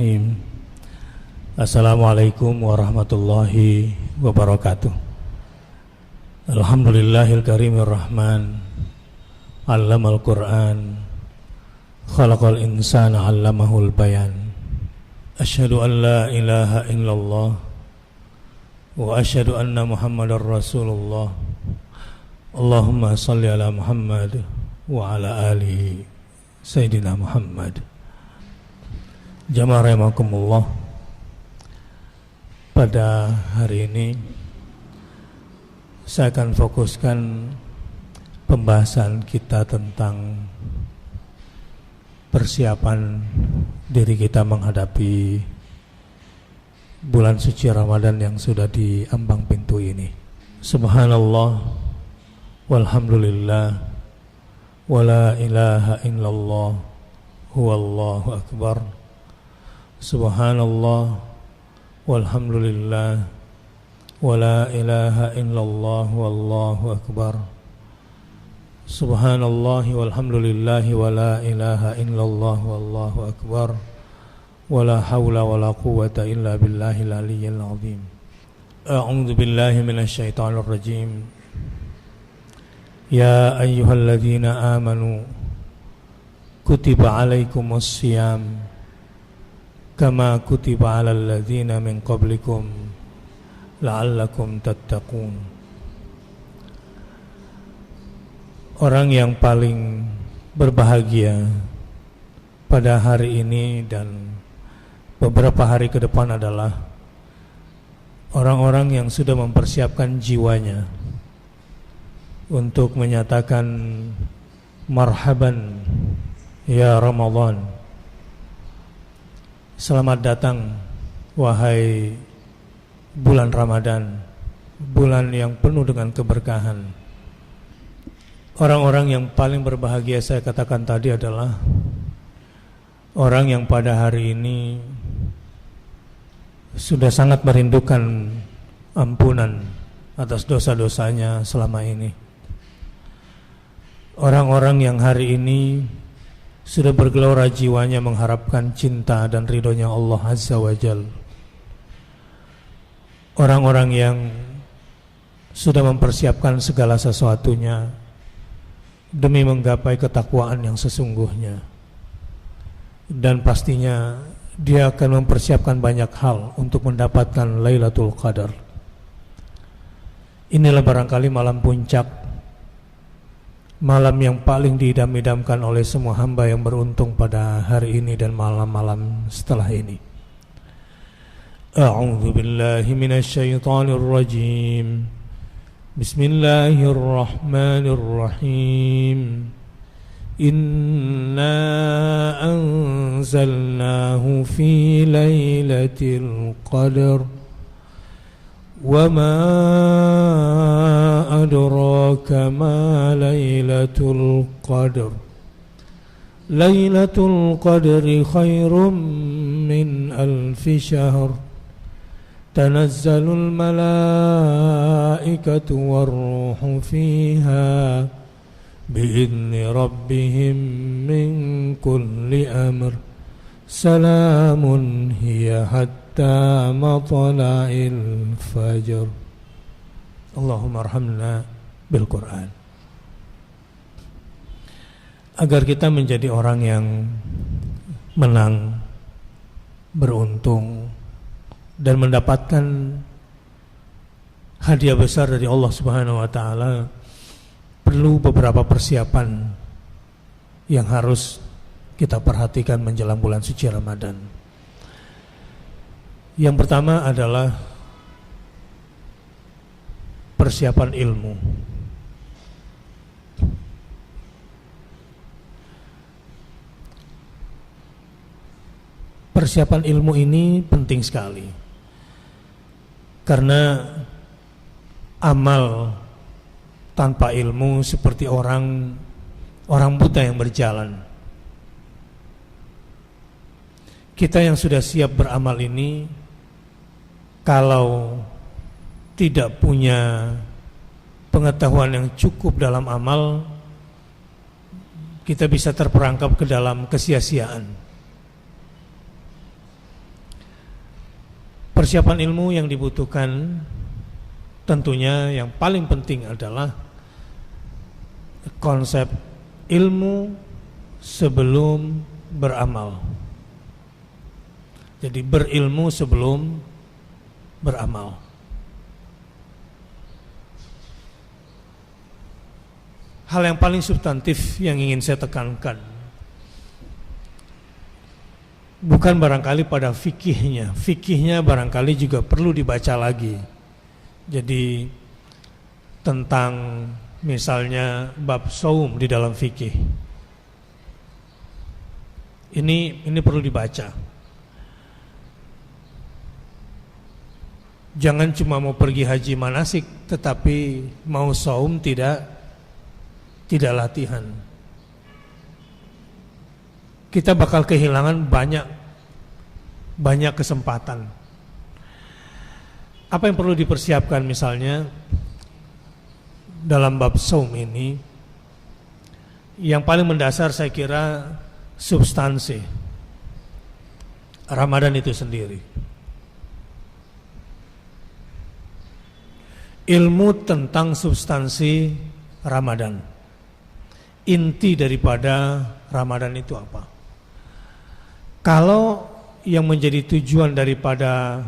Bismillahirrahmanirrahim. Assalamualaikum warahmatullahi wabarakatuh. Alhamdulillahil karimir rahman, 'allamal Qur'an, khalaqal insana 'allamahul bayan. Asyhadu an la ilaha illallah wa asyhadu anna Muhammadar Rasulullah. Allahumma salli ala Muhammad wa ala alihi Sayyidina Muhammad. Jamaah rahimakumullah, pada hari ini saya akan fokuskan pembahasan kita tentang persiapan diri kita menghadapi bulan suci Ramadan yang sudah di ambang pintu ini. Subhanallah walhamdulillah wala ilaha illallah huwallahu akbar. Subhanallah walhamdulillah wala ilaha illallah wallahu akbar. Subhanallah walhamdulillah wala ilaha illallah wallahu akbar. Wala hawla wala quwwata illa billahil aliyyil azim. A'udzu billahi minasy syaithanir rajim. Ya ayyuhalladzina amanu kutiba alaikumus shiyam kama kutiba alal ladzina min qablikum la'allakum tattaqun. Orang yang paling berbahagia pada hari ini dan beberapa hari ke depan adalah orang-orang yang sudah mempersiapkan jiwanya untuk menyatakan marhaban ya Ramadan, selamat datang wahai bulan Ramadan, bulan yang penuh dengan keberkahan. Orang-orang yang paling berbahagia saya katakan tadi adalah orang yang pada hari ini sudah sangat merindukan ampunan atas dosa-dosanya selama ini. Orang-orang yang hari ini sudah bergelora jiwanya mengharapkan cinta dan ridhonya Allah Azza wa Jalla. Orang-orang yang sudah mempersiapkan segala sesuatunya demi menggapai ketakwaan yang sesungguhnya. Dan pastinya dia akan mempersiapkan banyak hal untuk mendapatkan Lailatul Qadar. Inilah barangkali malam puncak, malam yang paling diidam-idamkan oleh semua hamba yang beruntung pada hari ini dan malam-malam setelah ini. A'udzu billahi minasy syaithanir rajim. Bismillahirrahmanirrahim. Inna anzalnahu fi lailatul qadr wa ma adraka ma lailatul qadr. Lailatul qadri khairum min alfi syahr. Tanazzalul malaikatu warruhu fiha bi'izni rabbihim min kulli amr. Salamun hiya hatta matla'il fajr. Allahumma arhamna bil Qur'an. Agar kita menjadi orang yang menang, beruntung, dan mendapatkan hadiah besar dari Allah Subhanahu wa ta'ala, perlu beberapa persiapan yang harus kita perhatikan menjelang bulan suci Ramadan. Yang pertama adalah persiapan ilmu. Persiapan ilmu ini penting sekali, karena amal tanpa ilmu seperti orang buta yang berjalan. Kita yang sudah siap beramal ini, kalau tidak punya pengetahuan yang cukup dalam amal, kita bisa terperangkap ke dalam kesia-siaan. Persiapan ilmu yang dibutuhkan tentunya yang paling penting adalah konsep ilmu sebelum beramal. Jadi berilmu sebelum beramal. Hal yang paling substantif yang ingin saya tekankan bukan barangkali pada fikihnya. Fikihnya barangkali juga perlu dibaca lagi. Jadi tentang misalnya bab saum di dalam fikih. Ini perlu dibaca. Jangan cuma mau pergi haji manasik tetapi mau saum tidak latihan. Kita bakal kehilangan banyak kesempatan. Apa yang perlu dipersiapkan misalnya dalam bab saum ini? Yang paling mendasar saya kira substansi Ramadan itu sendiri. Ilmu tentang substansi Ramadan. Inti daripada Ramadan itu apa? Kalau yang menjadi tujuan daripada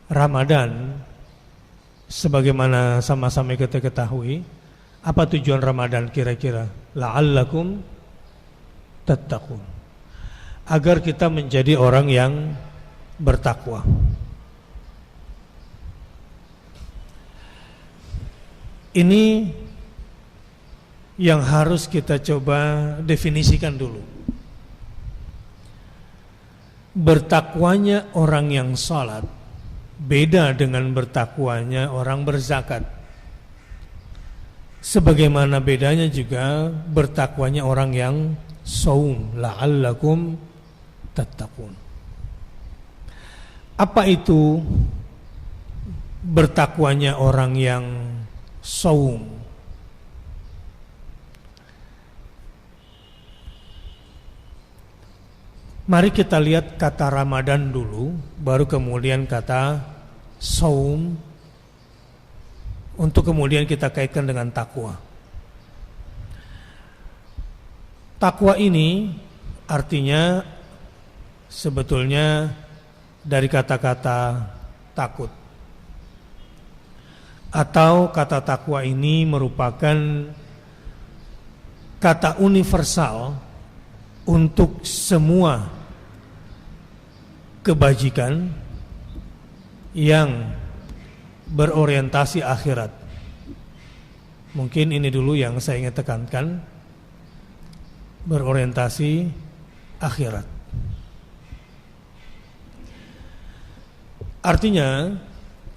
Ramadan, sebagaimana sama-sama kita ketahui, apa tujuan Ramadan kira-kira? La'allakum tattaqun. Agar kita menjadi orang yang bertakwa. Ini yang harus kita coba definisikan dulu. Bertakwanya orang yang salat beda dengan bertakwanya orang berzakat. Sebagaimana bedanya juga bertakwanya orang yang saum, la'allakum tattaqun. Apa itu bertakwanya orang yang saum? Mari kita lihat kata Ramadan dulu, baru kemudian kata saum, untuk kemudian kita kaitkan dengan takwa. Takwa ini artinya sebetulnya dari kata-kata takut. Atau kata takwa ini merupakan kata universal untuk semua kebajikan yang berorientasi akhirat. Mungkin ini dulu yang saya ingin tekankan, berorientasi akhirat. Artinya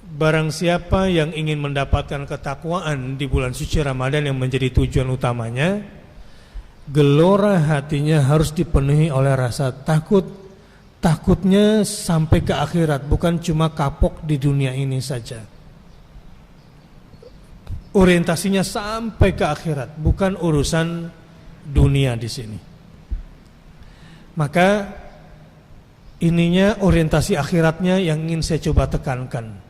barang siapa yang ingin mendapatkan ketakwaan di bulan suci Ramadan yang menjadi tujuan utamanya, gelora hatinya harus dipenuhi oleh rasa takut. Takutnya sampai ke akhirat, bukan cuma kapok di dunia ini saja. Orientasinya sampai ke akhirat, bukan urusan dunia di sini. Maka ininya orientasi akhiratnya yang ingin saya coba tekankan.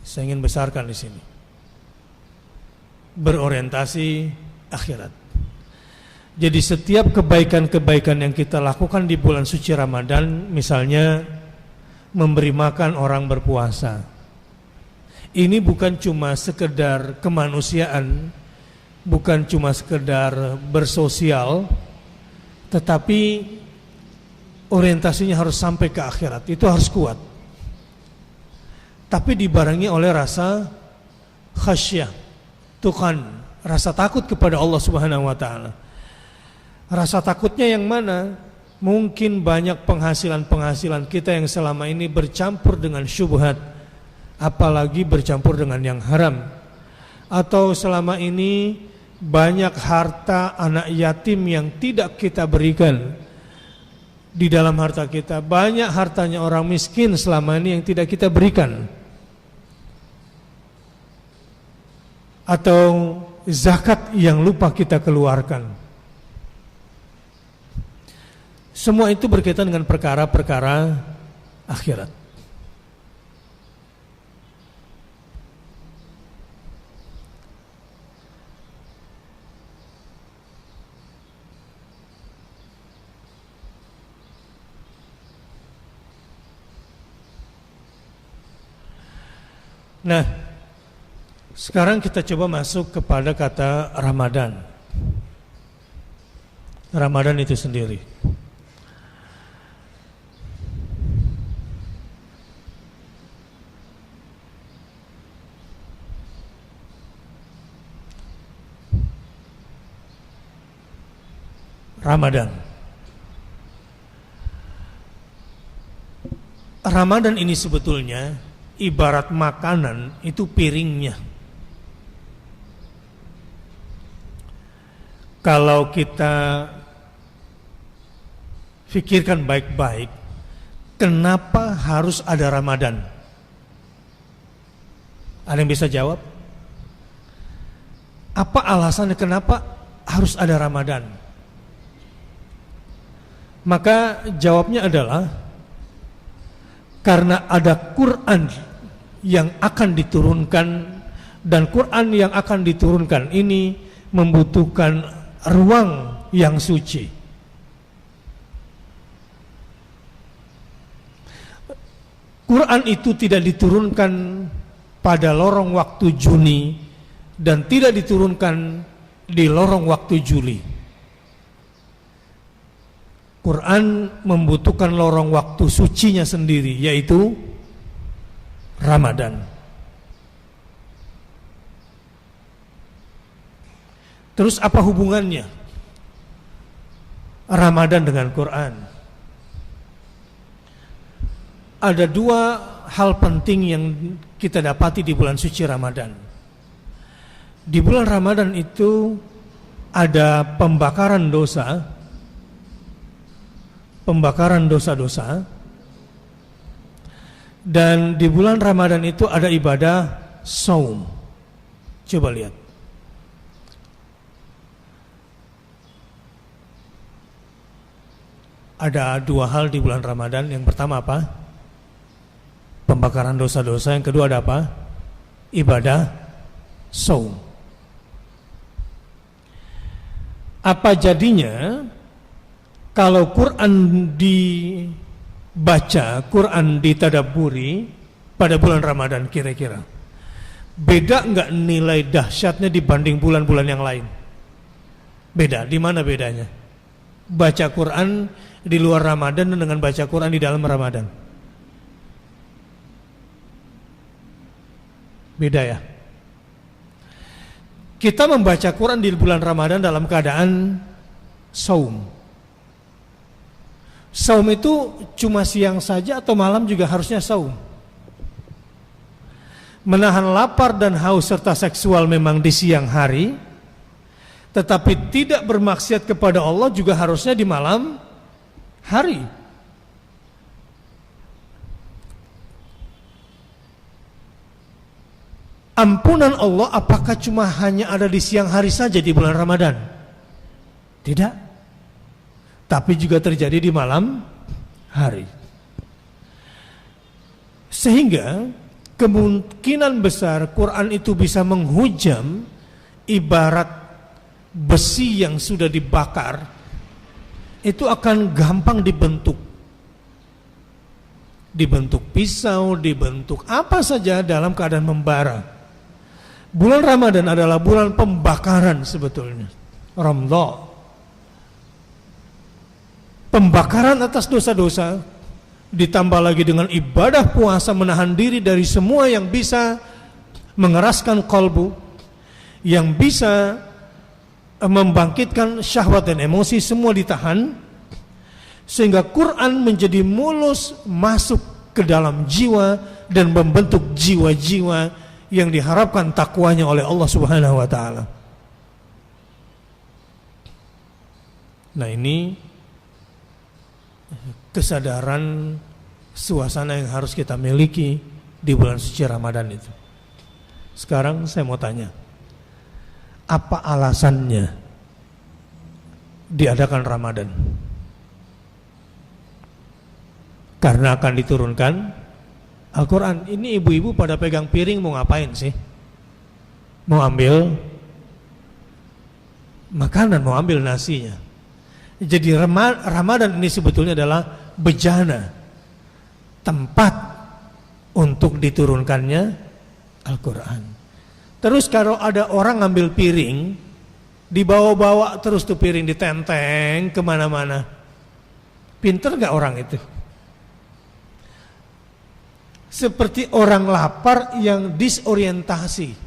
Saya ingin besarkan di sini. Berorientasi akhirat. Jadi setiap kebaikan-kebaikan yang kita lakukan di bulan suci Ramadan, misalnya memberi makan orang berpuasa, ini bukan cuma sekedar kemanusiaan, bukan cuma sekedar bersosial, tetapi orientasinya harus sampai ke akhirat. Itu harus kuat. Tapi dibarengi oleh rasa khasyah, tuqan, rasa takut kepada Allah Subhanahu wa taala. Rasa takutnya yang mana? Mungkin banyak penghasilan kita yang selama ini bercampur dengan syubhat, apalagi bercampur dengan yang haram. Atau selama ini banyak harta anak yatim yang tidak kita berikan. Di dalam harta kita banyak hartanya orang miskin selama ini yang tidak kita berikan. Atau zakat yang lupa kita keluarkan. Semua itu berkaitan dengan perkara-perkara akhirat. Nah, sekarang kita coba masuk kepada kata Ramadan. Ramadan itu sendiri. Ramadan. Ramadan ini sebetulnya ibarat makanan itu piringnya. Kalau kita pikirkan baik-baik, kenapa harus ada Ramadan? Ada yang bisa jawab? Apa alasannya kenapa harus ada Ramadan? Maka jawabnya adalah karena ada Quran yang akan diturunkan, dan Quran yang akan diturunkan ini membutuhkan ruang yang suci. Quran itu tidak diturunkan pada lorong waktu Juni dan tidak diturunkan di lorong waktu Juli. Quran membutuhkan lorong waktu sucinya sendiri, yaitu Ramadan. Terus apa hubungannya Ramadan dengan Quran? Ada dua hal penting yang kita dapati di bulan suci Ramadan. Di bulan Ramadan itu ada pembakaran dosa-dosa, dan di bulan Ramadan itu ada ibadah saum. Coba lihat. Ada dua hal di bulan Ramadan. Yang pertama apa? Pembakaran dosa-dosa. Yang kedua ada apa? Ibadah saum. Apa jadinya kalau Quran dibaca, Quran ditadabburi pada bulan Ramadan kira-kira? Beda enggak nilai dahsyatnya dibanding bulan-bulan yang lain? Beda. Di mana bedanya? Baca Quran di luar Ramadan dengan baca Quran di dalam Ramadan. Beda ya? Kita membaca Quran di bulan Ramadan dalam keadaan saum. Saum itu cuma siang saja atau malam juga harusnya saum? Menahan lapar dan haus serta seksual memang di siang hari, tetapi tidak bermaksiat kepada Allah juga harusnya di malam hari. Ampunan Allah apakah cuma hanya ada di siang hari saja di bulan Ramadan? Tidak. Tapi juga terjadi di malam hari. Sehingga kemungkinan besar Quran itu bisa menghujam ibarat besi yang sudah dibakar, itu akan gampang dibentuk. Dibentuk pisau, dibentuk apa saja dalam keadaan membara. Bulan Ramadan adalah bulan pembakaran sebetulnya. Ramadan. Pembakaran atas dosa-dosa, ditambah lagi dengan ibadah puasa, menahan diri dari semua yang bisa mengeraskan kalbu, yang bisa membangkitkan syahwat dan emosi, semua ditahan, sehingga Quran menjadi mulus masuk ke dalam jiwa dan membentuk jiwa-jiwa yang diharapkan takwanya oleh Allah Subhanahu wa taala. Nah, ini kesadaran suasana yang harus kita miliki di bulan suci Ramadan itu. Sekarang saya mau tanya, apa alasannya diadakan Ramadan? karena akan diturunkan Al-Quran. Ini ibu-ibu pada pegang piring mau ngapain sih? Mau ambil makanan, mau ambil nasinya. Jadi Ramadan ini sebetulnya adalah bejana, tempat untuk diturunkannya Al-Quran. Terus kalau ada orang ngambil piring, dibawa-bawa terus tuh piring, ditenteng kemana-mana. Pinter gak orang itu? Seperti orang lapar yang disorientasi.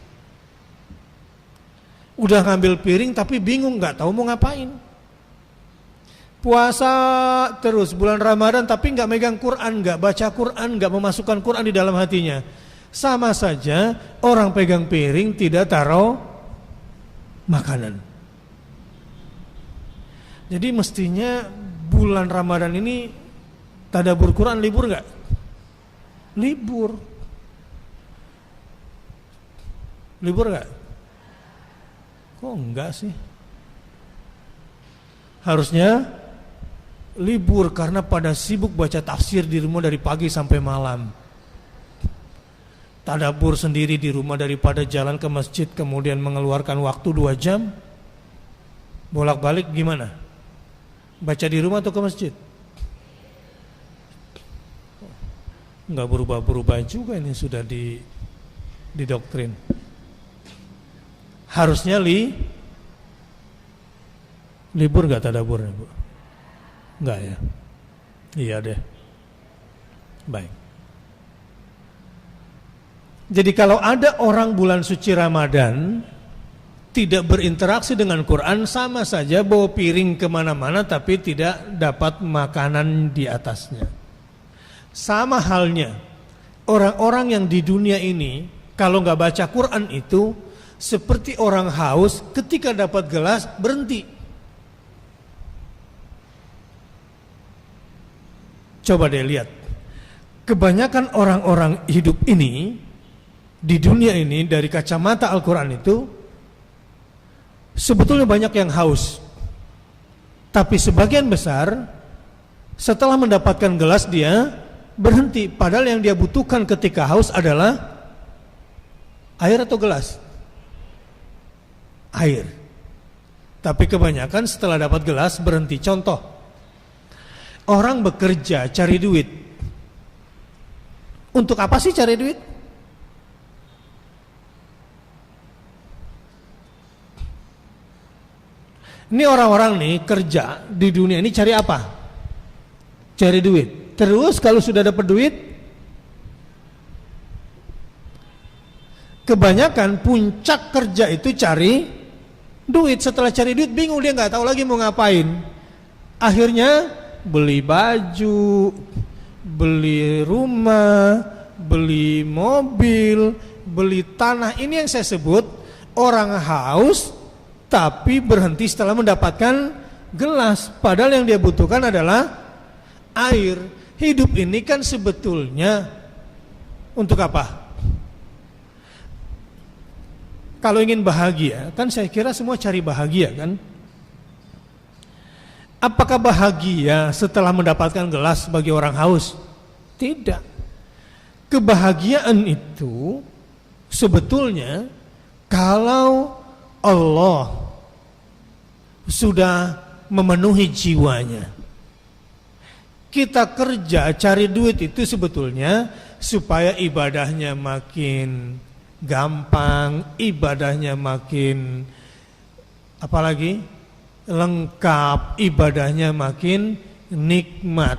Udah ngambil piring tapi bingung, gak tahu mau ngapain. Puasa terus bulan Ramadan tapi gak megang Quran, gak baca Quran, gak memasukkan Quran di dalam hatinya. Sama saja orang pegang piring tidak taruh makanan. Jadi mestinya bulan Ramadan ini tadabbur Quran libur gak? Libur gak? Kok enggak sih? Harusnya libur karena pada sibuk baca tafsir di rumah dari pagi sampai malam. Tadabbur sendiri di rumah daripada jalan ke masjid kemudian mengeluarkan waktu 2 jam. Bolak-balik gimana? Baca di rumah atau ke masjid? Enggak berubah-berubah juga, ini sudah didoktrin. Harusnya libur enggak tadabbur, Bu? Enggak ya? Iya deh. Baik. Jadi kalau ada orang bulan suci Ramadan tidak berinteraksi dengan Quran, sama saja bawa piring kemana-mana tapi tidak dapat makanan di atasnya. Sama halnya orang-orang yang di dunia ini kalau nggak baca Quran itu seperti orang haus, ketika dapat gelas berhenti. Coba deh lihat, kebanyakan orang-orang hidup ini di dunia ini dari kacamata Al-Quran itu sebetulnya banyak yang haus, tapi sebagian besar setelah mendapatkan gelas dia berhenti, padahal yang dia butuhkan ketika haus adalah air atau gelas? Air. Tapi kebanyakan setelah dapat gelas berhenti. Contoh, orang bekerja cari duit. Untuk apa sih cari duit? Ini orang-orang nih kerja di dunia ini cari apa? Cari duit. Terus kalau sudah dapat duit, kebanyakan puncak kerja itu cari duit. Setelah cari duit bingung, dia nggak tahu lagi mau ngapain. Akhirnya beli baju, beli rumah, beli mobil, beli tanah. Ini yang saya sebut orang haus tapi berhenti setelah mendapatkan gelas. Padahal yang dia butuhkan adalah air. Hidup ini kan sebetulnya untuk apa? Kalau ingin bahagia, kan saya kira semua cari bahagia kan? Apakah bahagia setelah mendapatkan gelas bagi orang haus? Tidak. Kebahagiaan itu sebetulnya kalau Allah sudah memenuhi jiwanya. Kita kerja cari duit itu sebetulnya supaya ibadahnya makin gampang, ibadahnya makin apalagi lengkap, ibadahnya makin nikmat.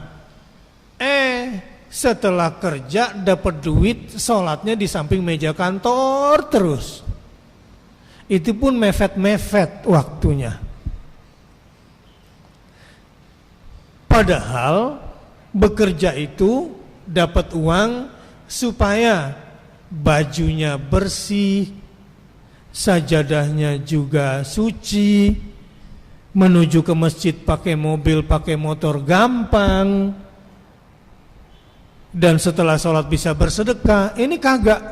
Setelah kerja dapat duit, sholatnya di samping meja kantor terus. Itu pun mepet-mepet waktunya. Padahal bekerja itu dapat uang supaya bajunya bersih, sajadahnya juga suci, menuju ke masjid pakai mobil, pakai motor gampang, dan setelah sholat bisa bersedekah. Ini kagak.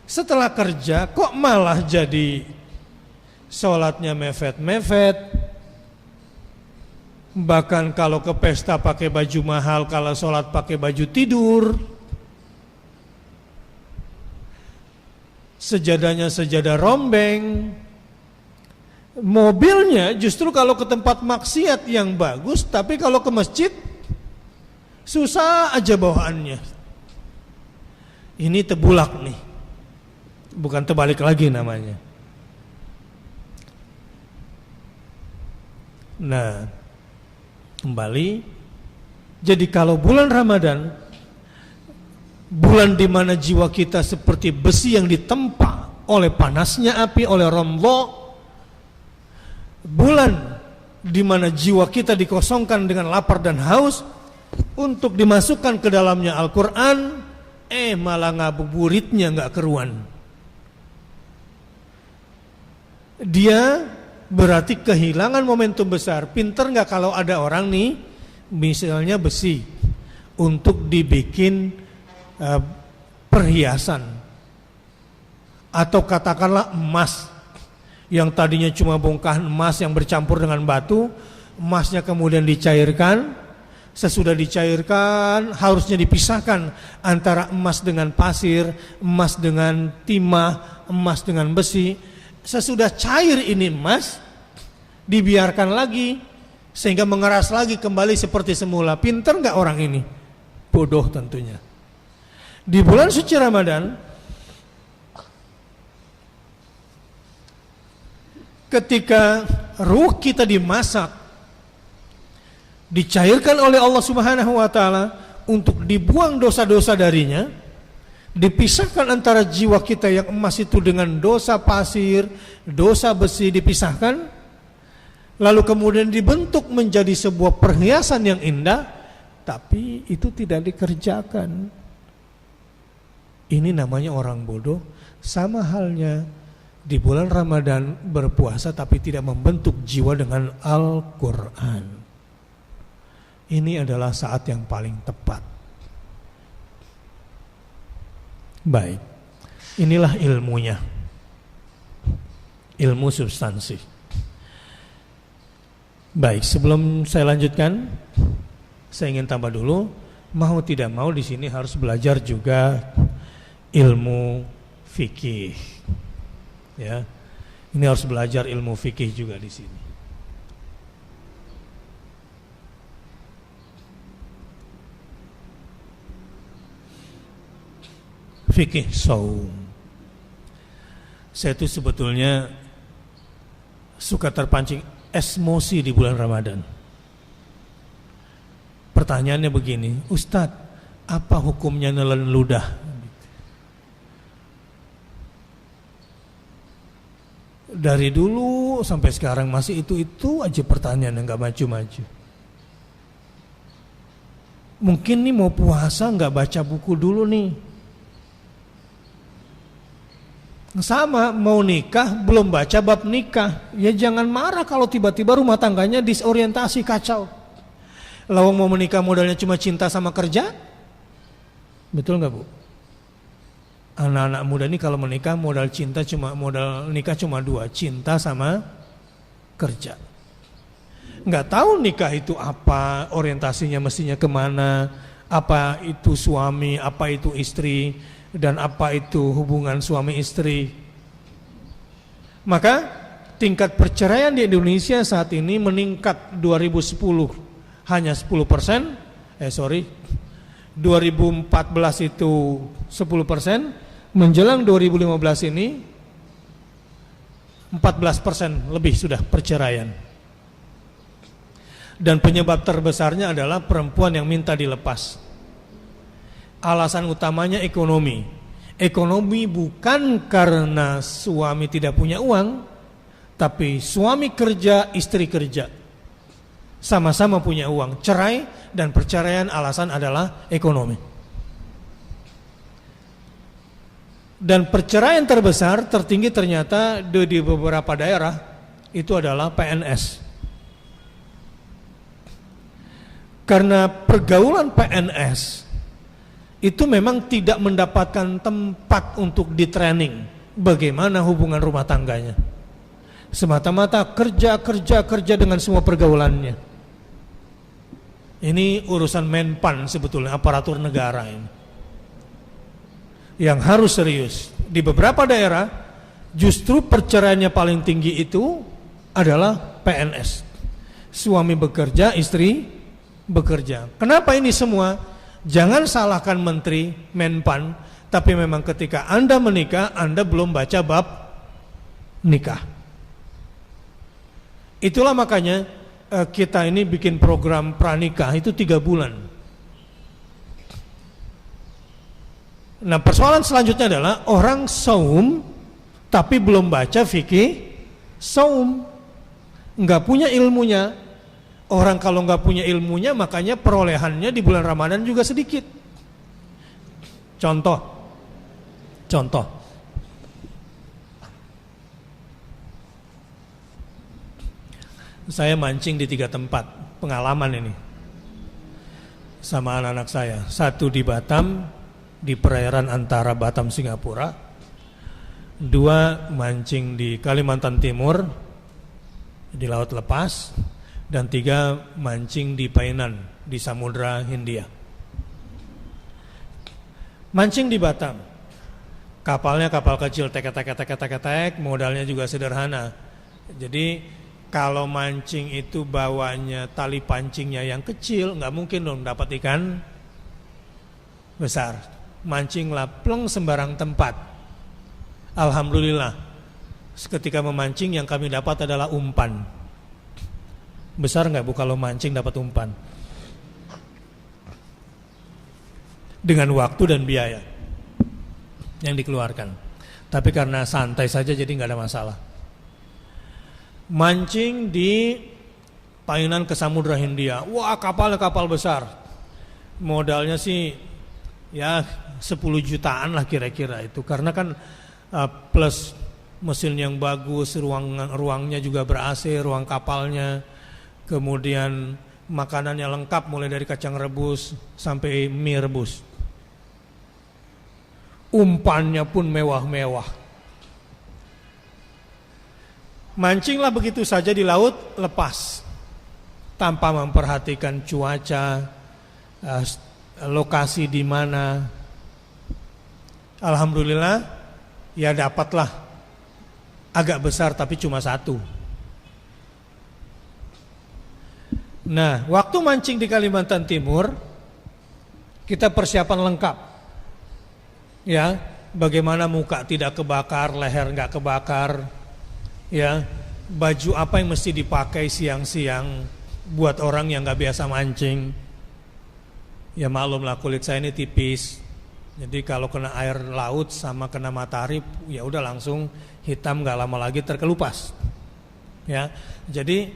Setelah kerja kok malah jadi sholatnya mepet-mepet, Bahkan kalau ke pesta pakai baju mahal, kalau sholat pakai baju tidur. Sejadahnya sejadah rombeng. Mobilnya justru kalau ke tempat maksiat yang bagus, tapi kalau ke masjid susah aja bawaannya. Ini tebulak nih, bukan terbalik lagi namanya. Nah, kembali, jadi kalau bulan Ramadan, bulan di mana jiwa kita seperti besi yang ditempa oleh panasnya api, oleh romlo, bulan di mana jiwa kita dikosongkan dengan lapar dan haus untuk dimasukkan ke dalamnya Al-Quran, malah ngabuburitnya nggak keruan. Dia berarti kehilangan momentum besar. Pinter nggak kalau ada orang nih, misalnya besi, untuk dibikin perhiasan, atau katakanlah emas, yang tadinya cuma bongkahan emas yang bercampur dengan batu, emasnya kemudian dicairkan. Sesudah dicairkan harusnya dipisahkan antara emas dengan pasir, emas dengan timah, emas dengan besi. Sesudah cair ini emas, dibiarkan lagi sehingga mengeras lagi kembali seperti semula. Pinter nggak orang ini? Bodoh tentunya. Di bulan suci Ramadan, ketika ruh kita dimasak, dicairkan oleh Allah Subhanahu wa taala untuk dibuang dosa-dosa darinya, dipisahkan antara jiwa kita yang emas itu dengan dosa pasir, dosa besi, dipisahkan, lalu kemudian dibentuk menjadi sebuah perhiasan yang indah, tapi itu tidak dikerjakan. Ini namanya orang bodoh. Sama halnya di bulan Ramadan berpuasa tapi tidak membentuk jiwa dengan Al-Quran. Ini adalah saat yang paling tepat. Baik, inilah ilmunya, ilmu substansi. Baik, sebelum saya lanjutkan, saya ingin tambah dulu, mau tidak mau di sini harus belajar juga ilmu fikih. Ya, ini harus belajar ilmu fikih juga di sini. Fikih saum. Saya itu sebetulnya suka terpancing emosi di bulan Ramadan. Pertanyaannya begini, Ustadz, apa hukumnya nelen ludah? Dari dulu sampai sekarang masih itu aja pertanyaan yang gak maju-maju. Mungkin nih mau puasa gak baca buku dulu nih. Sama, mau nikah belum baca bab nikah. Ya jangan marah kalau tiba-tiba rumah tangganya disorientasi, kacau. Lawang mau menikah modalnya cuma cinta sama kerja. Betul gak, Bu? Anak-anak muda ini kalau menikah modal nikah cuma dua, cinta sama kerja. Nggak tahu nikah itu apa, orientasinya mestinya kemana, apa itu suami, apa itu istri, dan apa itu hubungan suami istri. Maka tingkat perceraian di Indonesia saat ini meningkat 2010 hanya 10%, 2014 itu 10%, menjelang 2015 ini 14% lebih sudah perceraian. Dan penyebab terbesarnya adalah perempuan yang minta dilepas. Alasan utamanya ekonomi. Ekonomi bukan karena suami tidak punya uang, tapi suami kerja, istri kerja. Sama-sama punya uang. Cerai dan perceraian alasan adalah ekonomi. Dan perceraian terbesar, tertinggi ternyata di beberapa daerah itu adalah PNS. Karena pergaulan PNS itu memang tidak mendapatkan tempat untuk di-training bagaimana hubungan rumah tangganya. Semata-mata kerja dengan semua pergaulannya. Ini urusan Menpan sebetulnya, aparatur negara ini. Yang harus serius. Di beberapa daerah justru perceraiannya paling tinggi itu adalah PNS. Suami bekerja, istri bekerja. Kenapa ini semua? Jangan salahkan Menteri Menpan, tapi memang ketika Anda menikah, Anda belum baca bab nikah. Itulah makanya kita ini bikin program pranikah itu 3 bulan. Nah, persoalan selanjutnya adalah orang saum tapi belum baca fikih saum, nggak punya ilmunya. Orang kalau nggak punya ilmunya, makanya perolehannya di bulan Ramadan juga sedikit. Contoh, saya mancing di 3 tempat, pengalaman ini, sama anak-anak saya. 1 di Batam, di perairan antara Batam Singapura. 2 mancing di Kalimantan Timur, di Laut Lepas. Dan 3 mancing di Painan, di Samudra Hindia. Mancing di Batam, kapalnya kapal kecil, tek, modalnya juga sederhana. Jadi kalau mancing itu bawanya tali pancingnya yang kecil, nggak mungkin dong dapat ikan besar. Mancing pleng sembarang tempat. Alhamdulillah, ketika memancing yang kami dapat adalah umpan. Besar nggak Bu kalau mancing dapat umpan? Dengan waktu dan biaya yang dikeluarkan. Tapi karena santai saja jadi nggak ada masalah. Mancing di Painan ke Samudra Hindia. Wah, kapalnya kapal besar. Modalnya sih ya 10 jutaan lah kira-kira itu. Karena kan plus mesin yang bagus, ruangnya juga ber-AC, ruang kapalnya. Kemudian makanannya lengkap mulai dari kacang rebus sampai mie rebus. Umpannya pun mewah-mewah. Mancinglah begitu saja di laut lepas, tanpa memperhatikan cuaca, lokasi di mana. Alhamdulillah, ya dapatlah agak besar tapi cuma 1. Nah, waktu mancing di Kalimantan Timur, kita persiapan lengkap. Ya, bagaimana muka tidak kebakar, leher nggak kebakar. Ya, baju apa yang mesti dipakai siang-siang buat orang yang nggak biasa mancing. Ya maklumlah kulit saya ini tipis. Jadi kalau kena air laut sama kena matahari, ya udah langsung hitam, nggak lama lagi terkelupas. Ya, jadi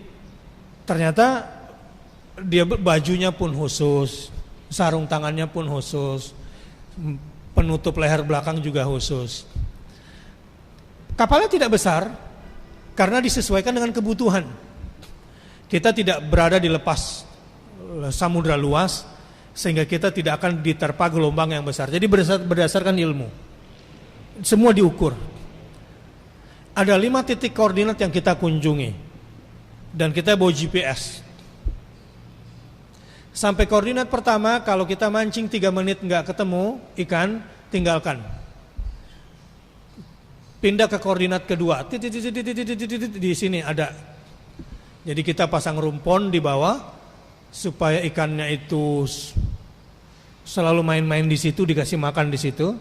ternyata dia bajunya pun khusus, sarung tangannya pun khusus, penutup leher belakang juga khusus. Kapalnya tidak besar karena disesuaikan dengan kebutuhan. Kita tidak berada di lepas samudra luas sehingga kita tidak akan diterpa gelombang yang besar. Jadi berdasarkan ilmu, semua diukur. Ada 5 titik koordinat yang kita kunjungi dan kita bawa GPS. Sampai koordinat pertama, kalau kita mancing 3 menit nggak ketemu ikan, tinggalkan. Pindah ke koordinat kedua, di sini ada. Jadi kita pasang rumpon di bawah supaya ikannya itu selalu main-main di situ, dikasih makan di situ.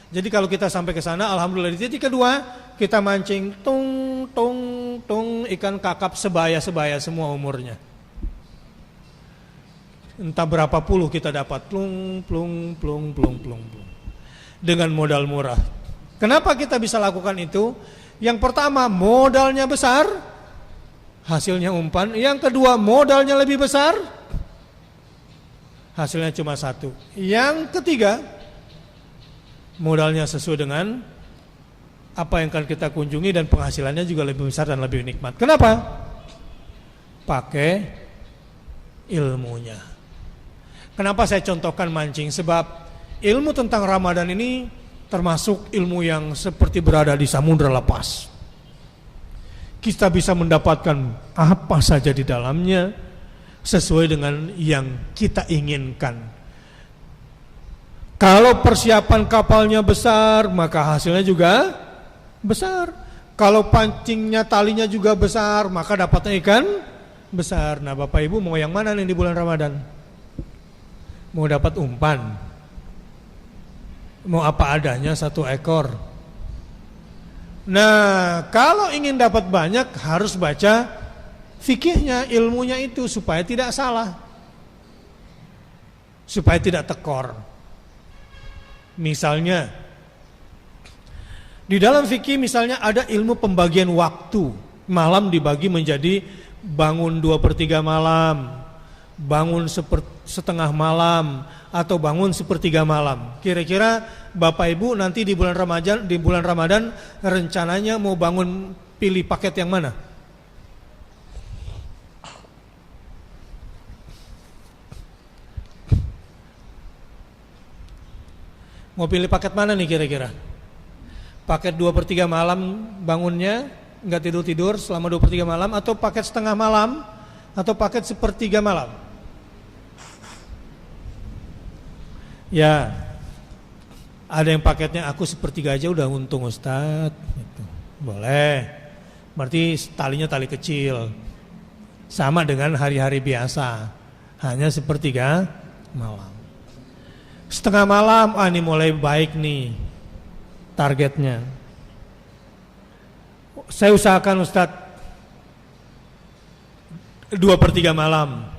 Jadi kalau kita sampai ke sana, alhamdulillah di titik kedua kita mancing tung ikan kakap sebaya semua umurnya. Entah berapa puluh kita dapat plung dengan modal murah. Kenapa kita bisa lakukan itu? Yang pertama modalnya besar, hasilnya umpan. Yang kedua modalnya lebih besar, hasilnya cuma 1. Yang ketiga modalnya sesuai dengan apa yang akan kita kunjungi dan penghasilannya juga lebih besar dan lebih nikmat. Kenapa? Pakai ilmunya. Kenapa saya contohkan mancing? Sebab ilmu tentang Ramadan ini termasuk ilmu yang seperti berada di samudra lepas. Kita bisa mendapatkan apa saja di dalamnya, sesuai dengan yang kita inginkan. Kalau persiapan kapalnya besar, maka hasilnya juga besar. Kalau pancingnya, talinya juga besar, maka dapatnya ikan besar. Nah, Bapak Ibu mau yang mana nih di bulan Ramadan? Mau dapat umpan? Mau apa adanya 1 ekor? Nah, kalau ingin dapat banyak harus baca fikihnya, ilmunya itu supaya tidak salah, supaya tidak tekor. Misalnya di dalam fikih misalnya ada ilmu pembagian waktu. Malam dibagi menjadi bangun 2/3 malam, bangun setengah malam, atau bangun 1/3 malam. Kira-kira Bapak Ibu nanti di bulan Ramadan rencananya mau bangun, pilih paket yang mana? Mau pilih paket mana nih kira-kira? Paket 2/3 malam bangunnya, nggak tidur-tidur selama 2/3 malam, atau paket setengah malam, atau paket 1/3 malam? Ya, ada yang paketnya aku 1/3 aja udah untung Ustadz. Gitu. Boleh, berarti talinya tali kecil, sama dengan hari-hari biasa, hanya 1/3 malam. Setengah malam, ini mulai baik nih targetnya. Saya usahakan Ustadz 2/3 malam.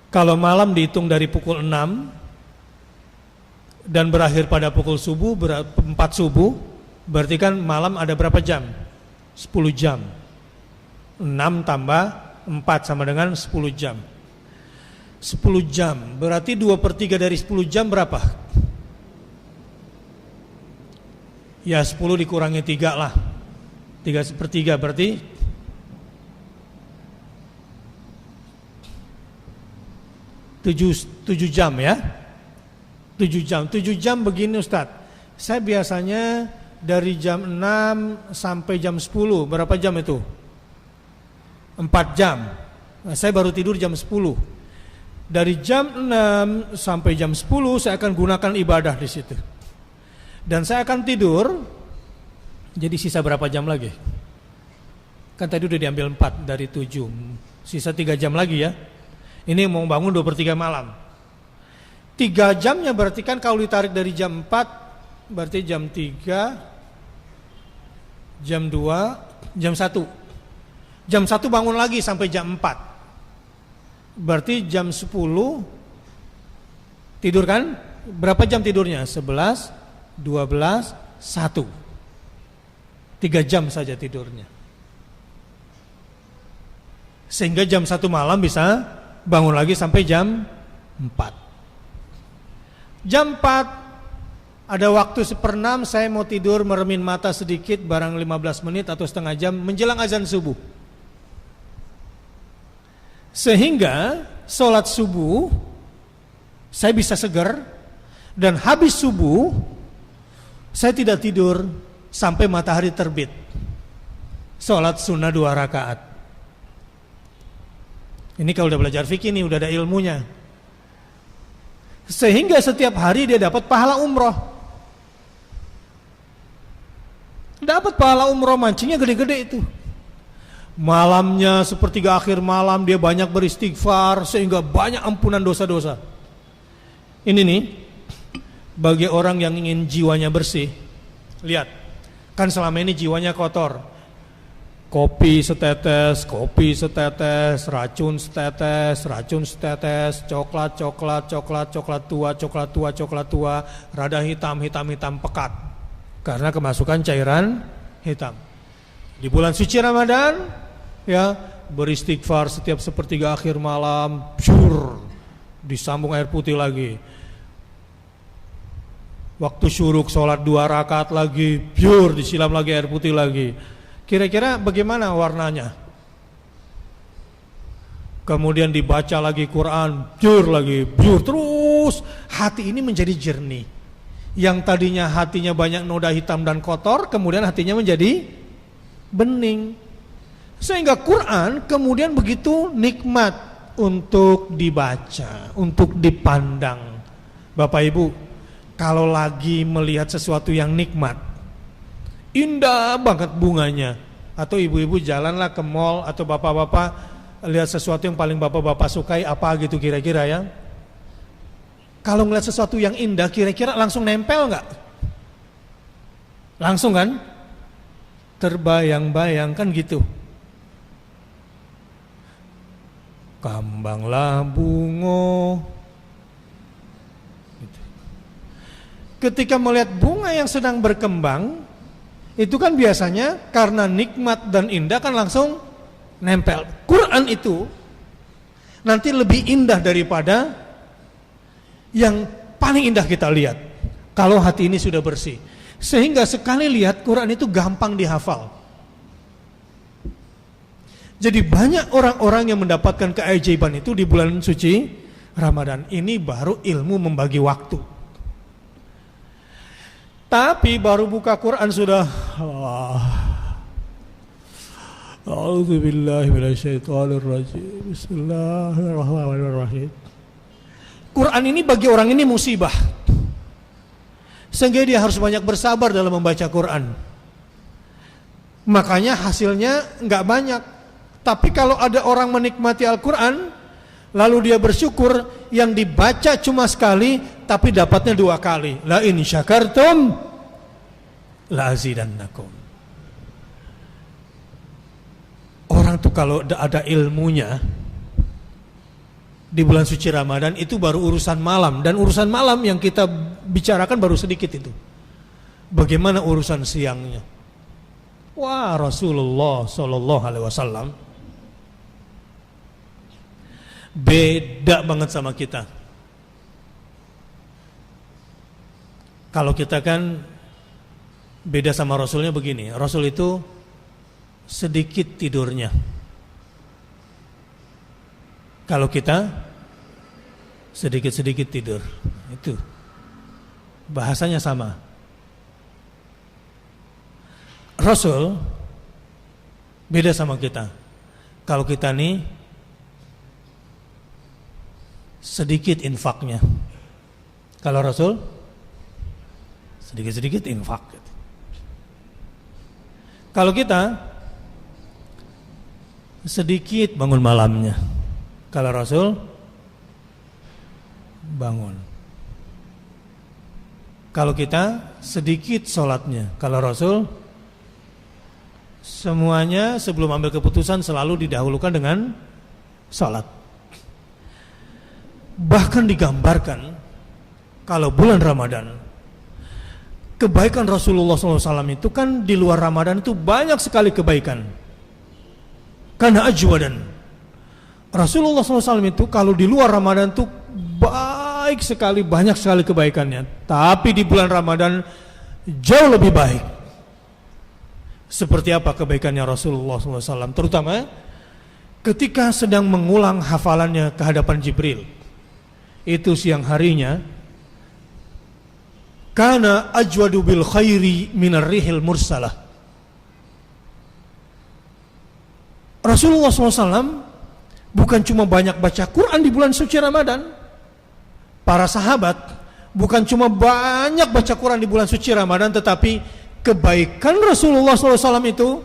Kalau malam dihitung dari pukul 6 dan berakhir pada pukul 4 subuh, berarti kan malam ada berapa jam? 10 jam. 6 tambah 4 sama dengan 10 jam. 10 jam, berarti 2/3 dari 10 jam berapa? Ya 10 dikurangi 3 lah, 3/3 berarti 7 jam ya. 7 jam begini Ustadz. Saya biasanya dari jam 6 sampai jam 10, berapa jam itu? 4 jam. Nah, saya baru tidur jam 10. Dari jam 6 sampai jam 10 saya akan gunakan ibadah di situ. Dan saya akan tidur. Jadi sisa berapa jam lagi? Kan tadi udah diambil 4 dari 7. Sisa 3 jam lagi ya. Ini mau bangun 2/3 malam. 3 jamnya berarti kan kalau ditarik dari jam 4, berarti jam 3, jam 2, jam 1. Jam 1 bangun lagi sampai jam 4. Berarti jam 10 tidur kan? Berapa jam tidurnya? 11, 12, 1. 3 jam saja tidurnya. Sehingga jam 1 malam bisa bangun lagi sampai jam 4. Jam 4 ada waktu 1/6 saya mau tidur, meremin mata sedikit, barang 15 menit atau setengah jam menjelang azan subuh. Sehingga sholat subuh saya bisa segar, dan habis subuh saya tidak tidur sampai matahari terbit. Sholat sunnah 2 rakaat. Ini kalau udah belajar fikih nih, udah ada ilmunya. Sehingga setiap hari dia dapat pahala umroh. Dapat pahala umroh, mancingnya gede-gede itu. Malamnya 1/3 akhir malam dia banyak beristighfar sehingga banyak ampunan dosa-dosa. Ini nih bagi orang yang ingin jiwanya bersih. Lihat, kan selama ini jiwanya kotor. Kopi setetes, racun setetes, coklat tua, rada hitam pekat. Karena kemasukan cairan hitam. Di bulan suci Ramadan ya, beristighfar setiap 1/3 akhir malam, disambung air putih lagi. Waktu syuruk sholat 2 rakaat lagi, disiram lagi air putih lagi. Kira-kira bagaimana warnanya? Kemudian dibaca lagi Quran, terus hati ini menjadi jernih. Yang tadinya hatinya banyak noda hitam dan kotor, kemudian hatinya menjadi bening. Sehingga Quran kemudian begitu nikmat. untuk dibaca, untuk dipandang. Bapak Ibu, kalau lagi melihat sesuatu yang nikmat, indah banget bunganya, atau ibu-ibu jalanlah ke mall, atau bapak-bapak lihat sesuatu yang paling bapak-bapak sukai apa gitu kira-kira ya. Kalau ngeliat sesuatu yang indah kira-kira langsung nempel nggak? Langsung kan? Terbayang-bayang kan gitu. Kambanglah bungo. Gitu. Ketika melihat bunga yang sedang berkembang, itu kan biasanya karena nikmat dan indah kan langsung nempel. Quran itu nanti lebih indah daripada yang paling indah kita lihat, kalau hati ini sudah bersih. Sehingga sekali lihat Quran itu gampang dihafal. Jadi banyak orang-orang yang mendapatkan keajaiban itu di bulan suci Ramadan. Ini baru ilmu membagi waktu. Tapi baru buka Quran sudah A'udzubillahi minasyaitonirrajim. Bismillahirrahmanirrahim. Quran ini bagi orang ini musibah. Sehingga dia harus banyak bersabar dalam membaca Quran. Makanya hasilnya enggak banyak. Tapi kalau ada orang menikmati Al-Quran, lalu dia bersyukur, yang dibaca cuma sekali, tapi dapatnya 2 kali. La in syakartum, la azidannakum. Orang tuh kalau ada ilmunya, di bulan suci Ramadan itu baru urusan malam. Dan urusan malam yang kita bicarakan baru sedikit itu. Bagaimana urusan siangnya? Wah, Rasulullah Sallallahu Alaihi Wasallam beda banget sama kita. Kalau kita kan beda sama Rasulnya begini. Rasul itu sedikit tidurnya. Kalau kita sedikit-sedikit tidur. Itu bahasanya sama. Rasul beda sama kita. Kalau kita nih sedikit infaknya. Kalau Rasul sedikit-sedikit infak. Kalau kita sedikit bangun malamnya. Kalau Rasul bangun. Kalau kita sedikit sholatnya. Kalau Rasul semuanya sebelum ambil keputusan selalu didahulukan dengan sholat. Bahkan digambarkan kalau bulan Ramadan, kebaikan Rasulullah SAW itu kan di luar Ramadan itu banyak sekali kebaikan. Karena ajwadan, Rasulullah SAW itu kalau di luar Ramadan itu baik sekali, banyak sekali kebaikannya. Tapi di bulan Ramadan jauh lebih baik. Seperti apa kebaikannya Rasulullah SAW? Terutama ketika sedang mengulang hafalannya ke hadapan Jibril. Itu siang harinya, kana ajwadu bil khairi minar rihil mursalah. Rasulullah SAW bukan cuma banyak baca Quran di bulan suci Ramadan. Para sahabat bukan cuma banyak baca Quran di bulan suci Ramadan, tetapi kebaikan Rasulullah SAW itu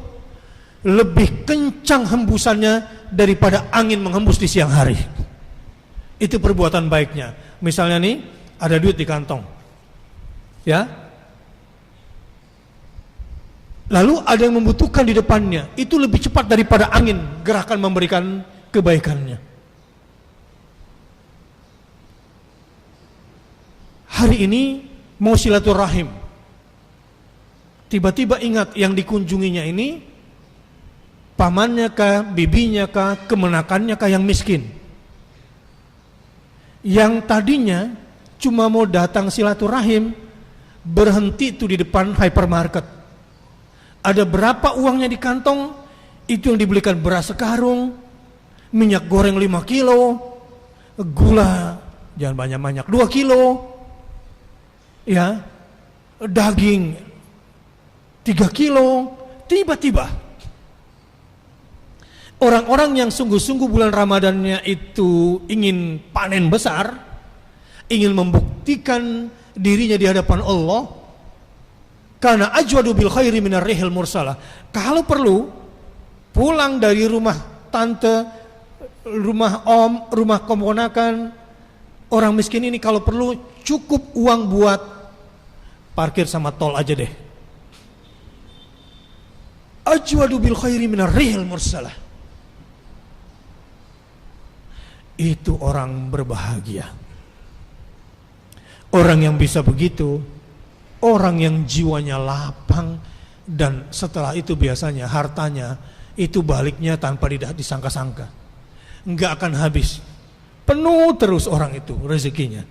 lebih kencang hembusannya daripada angin menghembus di siang hari. Itu perbuatan baiknya. Misalnya nih, ada duit di kantong, ya. Lalu ada yang membutuhkan di depannya, itu lebih cepat daripada angin gerakan memberikan kebaikannya. Hari ini mau silaturahim, tiba-tiba ingat yang dikunjunginya ini pamannya kah, bibinya kah, kemenakannya kah yang miskin. Yang tadinya cuma mau datang silaturahim, berhenti itu di depan hypermarket. Ada berapa uangnya di kantong, itu yang dibelikan beras sekarung, minyak goreng 5 kilo, gula jangan banyak-banyak 2 kilo, ya, daging 3 kilo. Tiba-tiba Orang-orang yang sungguh-sungguh bulan Ramadannya itu ingin panen besar, ingin membuktikan dirinya di hadapan Allah, karena ajwadu bil khairi minar rihil mursalah. Kalau perlu pulang dari rumah tante, rumah om, rumah keponakan orang miskin ini, kalau perlu cukup uang buat parkir sama tol aja deh. Ajwadu bil khairi minar rihil mursalah. Itu orang berbahagia. Orang yang bisa begitu, orang yang jiwanya lapang, dan setelah itu biasanya hartanya itu baliknya tanpa disangka-sangka. Enggak akan habis. Penuh terus orang itu rezekinya.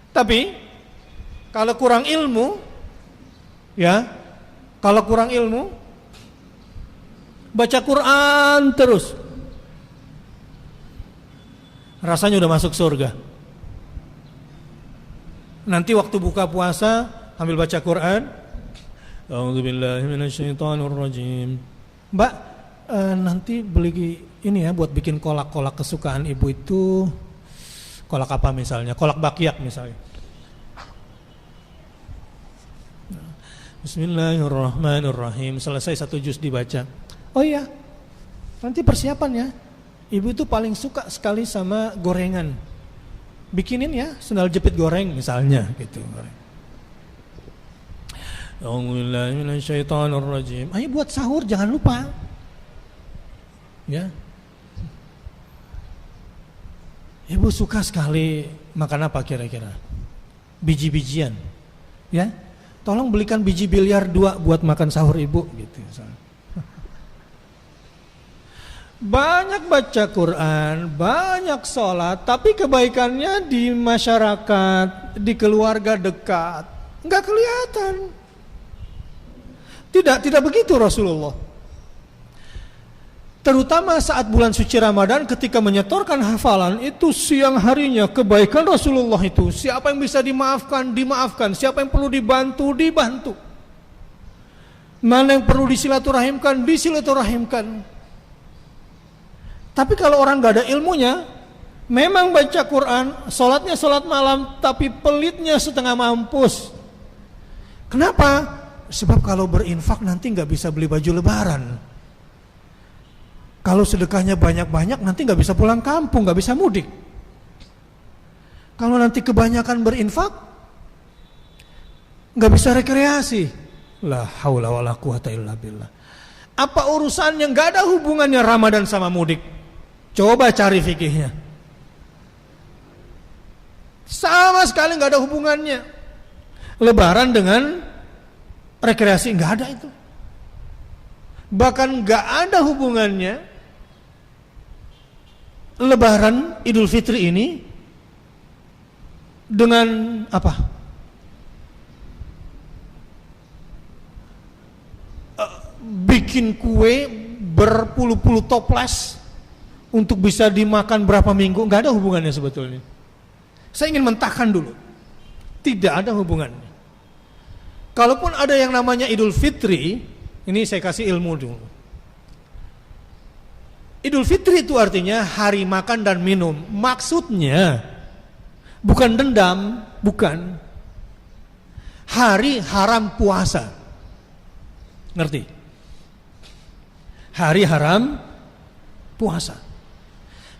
Tapi kalau kurang ilmu, ya, kalau kurang ilmu, baca Quran terus, rasanya udah masuk surga. Nanti waktu buka puasa ambil baca Quran, A'udzubillahi minasyaitonirrajim. Mbak, nanti beli ini ya buat bikin kolak-kolak kesukaan ibu itu. Kolak apa misalnya? Kolak bakyak misalnya. Bismillahirrahmanirrahim. Selesai satu juz dibaca. Oh iya, nanti persiapan ya. Ibu itu paling suka sekali sama gorengan. Bikinin ya sendal jepit goreng misalnya gitu. A'udzubillahi minasyaitonirrajim. Ayo buat sahur jangan lupa. Ya. Ibu suka sekali makan apa kira-kira? Biji-bijian. Ya. Tolong belikan biji biliar 2 buat makan sahur ibu gitu. Banyak baca Quran, banyak sholat, tapi kebaikannya di masyarakat, di keluarga dekat, enggak kelihatan. Tidak begitu Rasulullah. Terutama saat bulan suci Ramadan ketika menyetorkan hafalan itu siang harinya kebaikan Rasulullah itu. Siapa yang bisa dimaafkan, dimaafkan. Siapa yang perlu dibantu, dibantu. Mana yang perlu disilaturahimkan, disilaturahimkan. Tapi kalau orang gak ada ilmunya, memang baca Quran, sholatnya sholat malam, tapi pelitnya setengah mampus. Kenapa? Sebab kalau berinfak nanti gak bisa beli baju lebaran. Kalau sedekahnya banyak-banyak nanti gak bisa pulang kampung, gak bisa mudik. Kalau nanti kebanyakan berinfak, gak bisa rekreasi. La haula wala quwata illa billah. Apa urusannya? Gak ada hubungannya Ramadan sama mudik. Coba cari fikihnya. Sama sekali gak ada hubungannya. Lebaran dengan rekreasi gak ada itu. Bahkan gak ada hubungannya Lebaran Idul Fitri ini dengan apa? Bikin kue berpuluh-puluh toples untuk bisa dimakan berapa minggu, nggak ada hubungannya sebetulnya. Saya ingin mentahkan dulu, tidak ada hubungannya. Kalaupun ada yang namanya Idul Fitri, ini saya kasih ilmu dulu. Idul Fitri itu artinya hari makan dan minum. Maksudnya bukan dendam, bukan. Hari haram puasa. Ngerti? Hari haram puasa.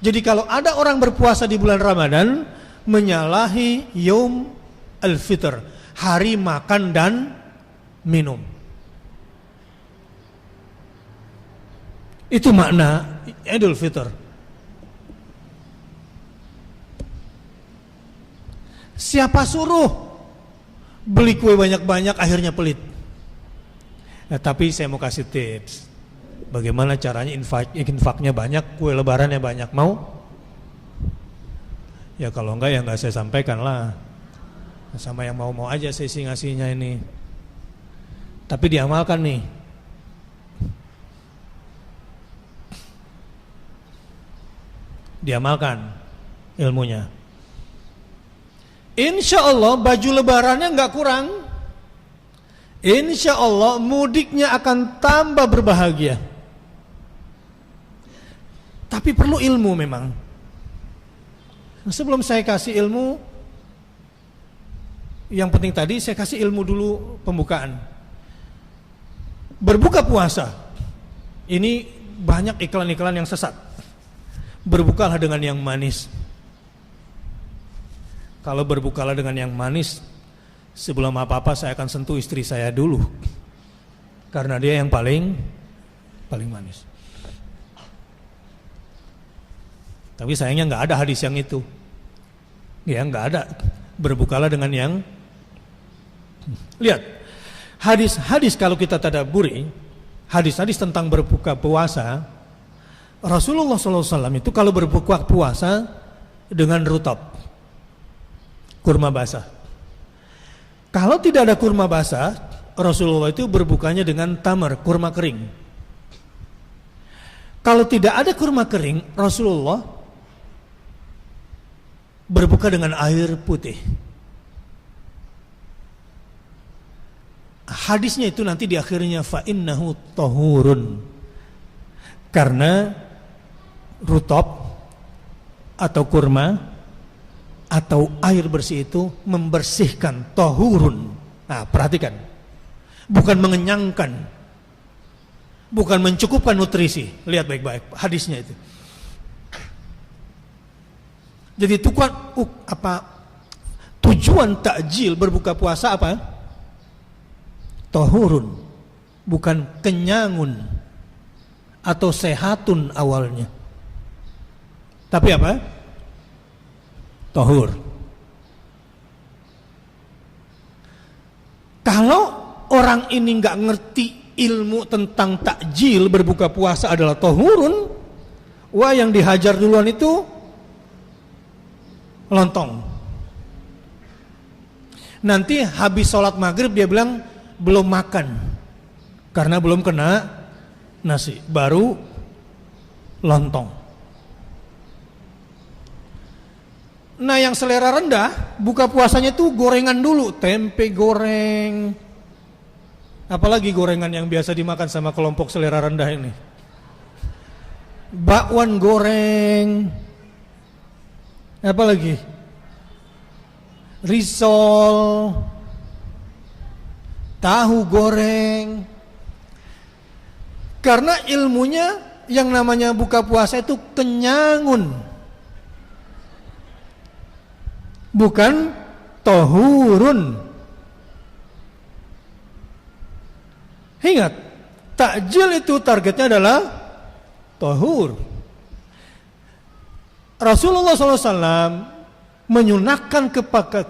Jadi kalau ada orang berpuasa di bulan Ramadan menyalahi Yaum Al-Fitr, hari makan dan minum. Itu makna Idul Fitr. Siapa suruh beli kue banyak-banyak akhirnya pelit? Nah, tapi saya mau kasih tips. Bagaimana caranya infaknya banyak, kue lebarannya banyak, mau? Ya kalau enggak ya enggak saya sampaikan lah. Sama yang mau-mau aja sesi ngasihnya ini. Tapi diamalkan nih. Diamalkan ilmunya. Insya Allah baju lebarannya enggak kurang. Insya Allah mudiknya akan tambah berbahagia. Tapi perlu ilmu memang. Sebelum saya kasih ilmu, yang penting tadi saya kasih ilmu dulu pembukaan. Berbuka puasa, ini banyak iklan-iklan yang sesat. Berbukalah dengan yang manis. Kalau berbukalah dengan yang manis, sebelum apa-apa saya akan sentuh istri saya dulu, karena dia yang paling manis. Tapi sayangnya nggak ada hadis yang itu. Ya nggak ada. Berbukalah dengan yang. Lihat, hadis-hadis kalau kita tadabburi, hadis-hadis tentang berbuka puasa, Rasulullah SAW itu kalau berbuka puasa dengan rutab, kurma basah. Kalau tidak ada kurma basah, Rasulullah itu berbukanya dengan tamar, kurma kering. Kalau tidak ada kurma kering, Rasulullah berbuka dengan air putih. Hadisnya itu nanti di akhirnya fa innahu tahurun. Karena rutab atau kurma atau air bersih itu membersihkan, tahurun. Nah, perhatikan. Bukan mengenyangkan. Bukan mencukupkan nutrisi. Lihat baik-baik hadisnya itu. Jadi tujuan takjil berbuka puasa apa? Tahurun, bukan kenyangun atau sehatun awalnya. Tapi apa? Tahur. Kalau orang ini nggak ngerti ilmu tentang takjil berbuka puasa adalah tahurun, wah yang dihajar duluan itu lontong. Nanti habis sholat maghrib dia bilang belum makan karena belum kena nasi, baru lontong. Nah yang selera rendah buka puasanya tuh gorengan dulu, tempe goreng, apalagi gorengan yang biasa dimakan sama kelompok selera rendah ini, bakwan goreng, apalagi risol, tahu goreng. Karena ilmunya yang namanya buka puasa itu kenyangun, bukan tahurun. Ingat, takjil itu targetnya adalah tahur. Rasulullah SAW menyunahkan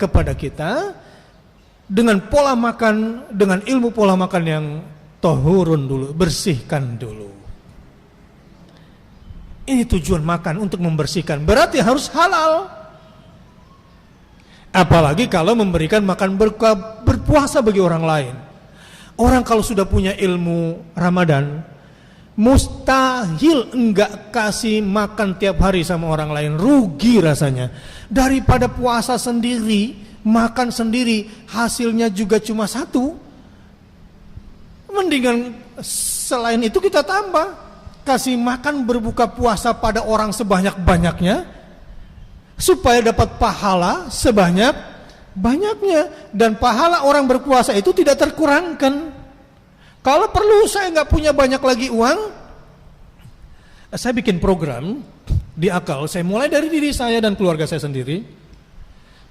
kepada kita dengan pola makan, dengan ilmu pola makan yang tahurun dulu, bersihkan dulu. Ini tujuan makan, untuk membersihkan. Berarti harus halal. Apalagi kalau memberikan makan berpuasa bagi orang lain. Orang kalau sudah punya ilmu Ramadan, mustahil enggak kasih makan tiap hari sama orang lain, rugi rasanya. Daripada puasa sendiri, makan sendiri, hasilnya juga cuma satu, mendingan selain itu kita tambah, kasih makan berbuka puasa pada orang sebanyak-banyaknya, supaya dapat pahala sebanyak-banyaknya. Dan pahala orang berpuasa itu tidak terkurangkan. Kalau perlu saya nggak punya banyak lagi uang, saya bikin program di Akal. Saya mulai dari diri saya dan keluarga saya sendiri.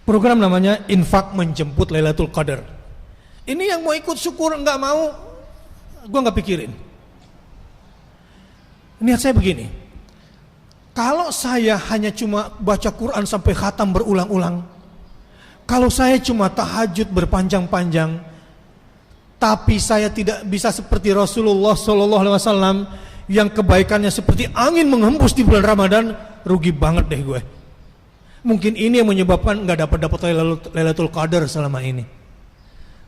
Program namanya Infak Menjemput Lailatul Qadar. Ini yang mau ikut syukur, nggak mau, gue nggak pikirin. Niat saya begini, kalau saya hanya cuma baca Quran sampai khatam berulang-ulang, kalau saya cuma tahajud berpanjang-panjang, tapi saya tidak bisa seperti Rasulullah SAW yang kebaikannya seperti angin menghembus di bulan Ramadan, rugi banget deh gue. Mungkin ini yang menyebabkan nggak dapat Lailatul Qadar selama ini.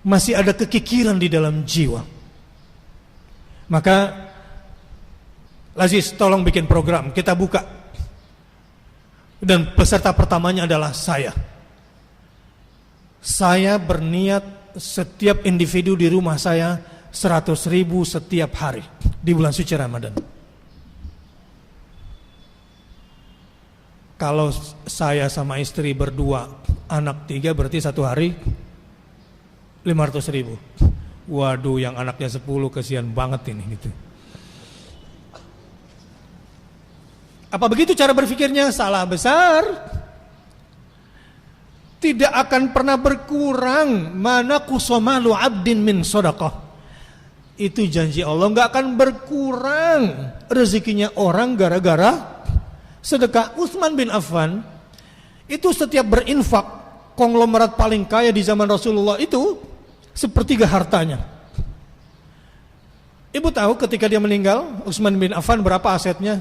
Masih ada kekikiran di dalam jiwa. Maka Aziz, tolong bikin program, kita buka. Dan peserta pertamanya adalah saya. Saya berniat setiap individu di rumah saya 100.000 setiap hari di bulan suci Ramadan. Kalau saya sama istri berdua, anak 3 berarti 1 hari 500.000. Waduh, yang anaknya 10 kasihan banget ini gitu. Apa begitu cara berpikirnya? Salah besar. Tidak akan pernah berkurang mana kusamalu abdin min shadaqah. Itu janji Allah, nggak akan berkurang rezekinya orang gara-gara sedekah. Utsman bin Affan itu setiap berinfak, konglomerat paling kaya di zaman Rasulullah itu 1/3 hartanya. Ibu tahu ketika dia meninggal, Utsman bin Affan berapa asetnya?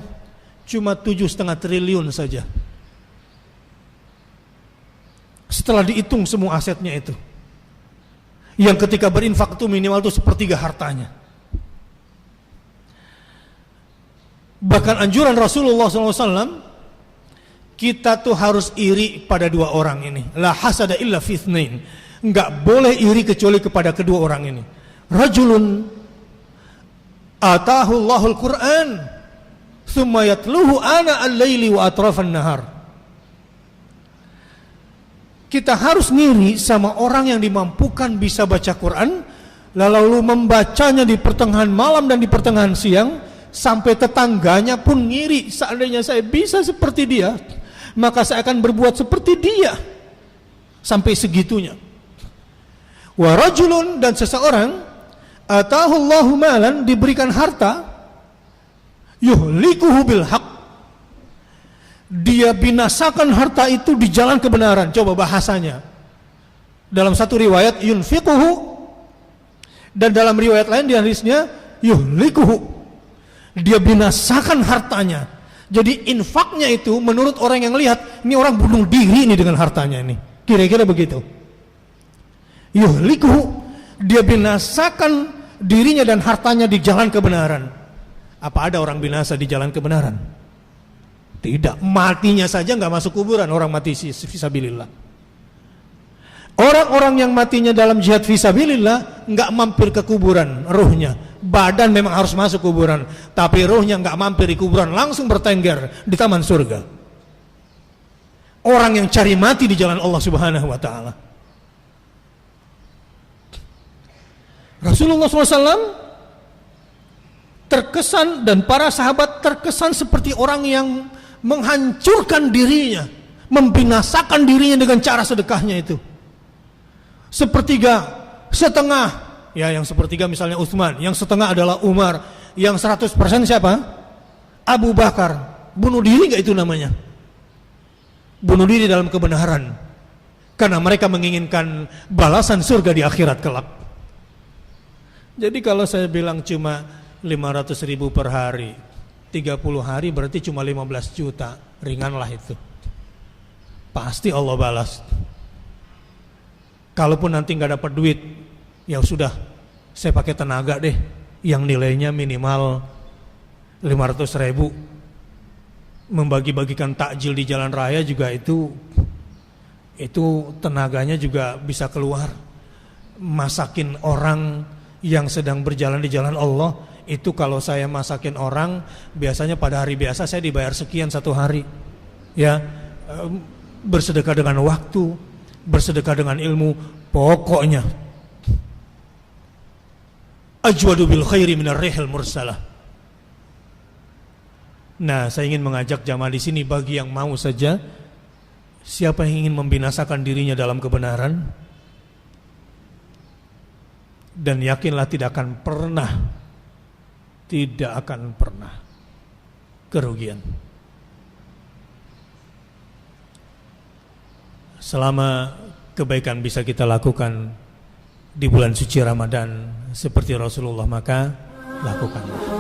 Cuma 7,5 triliun saja. Setelah dihitung semua asetnya itu, yang ketika berinfak itu minimal itu 1/3 hartanya. Bahkan anjuran Rasulullah SAW, kita tuh harus iri pada 2 orang ini. La hasada illa fi itsnain. Enggak boleh iri kecuali kepada kedua orang ini. Rajulun atahu Allahul Quran thumma yatluhu ana al-laili wa atrafan nahar. Kita harus ngiri sama orang yang dimampukan bisa baca Quran, lalu membacanya di pertengahan malam dan di pertengahan siang, sampai tetangganya pun ngiri. Seandainya saya bisa seperti dia, maka saya akan berbuat seperti dia. Sampai segitunya. Wa rajulun, dan seseorang atahu Allahu malan, diberikan harta, yuhlikuhu bil haq, dia binasakan harta itu di jalan kebenaran. Coba bahasanya. Dalam satu riwayat yunfiquhu, dan dalam riwayat lain di hadisnya yuhlikuhu, dia binasakan hartanya. Jadi infaknya itu menurut orang yang lihat, ini orang bunuh diri ini dengan hartanya ini. Kira-kira begitu. Yuhlikuhu, dia binasakan dirinya dan hartanya di jalan kebenaran. Apa ada orang binasa di jalan kebenaran? Tidak, matinya saja nggak masuk kuburan orang mati fisabilillah. Orang-orang yang matinya dalam jihad fisabilillah nggak mampir ke kuburan, ruhnya. Badan memang harus masuk kuburan, tapi ruhnya nggak mampir di kuburan, langsung bertengger di taman surga. Orang yang cari mati di jalan Allah Subhanahu wa taala. Rasulullah SAW terkesan, dan para sahabat terkesan seperti orang yang menghancurkan dirinya, membinasakan dirinya dengan cara sedekahnya itu. 1/3, setengah, ya, yang 1/3 misalnya Utsman, yang setengah adalah Umar, yang 100% siapa? Abu Bakar. Bunuh diri gak itu namanya? Bunuh diri dalam kebenaran, karena mereka menginginkan balasan surga di akhirat kelak. Jadi kalau saya bilang cuma 500.000 per hari, 30 hari berarti cuma 15 juta, ringanlah itu. Pasti Allah balas. Kalaupun nanti nggak dapat duit, ya sudah, saya pakai tenaga deh, yang nilainya minimal 500.000. Membagi-bagikan takjil di jalan raya juga itu tenaganya juga bisa keluar. Masakin orang yang sedang berjalan di jalan Allah, itu kalau saya masakin orang, biasanya pada hari biasa saya dibayar sekian 1 hari. Ya, bersedekah dengan waktu, bersedekah dengan ilmu, pokoknya ajwadu bil khairi minar rihil mursalah. Nah, saya ingin mengajak jamaah di sini, bagi yang mau saja, siapa yang ingin membinasakan dirinya dalam kebenaran, dan yakinlah tidak akan pernah kerugian. Selama kebaikan bisa kita lakukan di bulan suci Ramadan seperti Rasulullah, maka lakukanlah.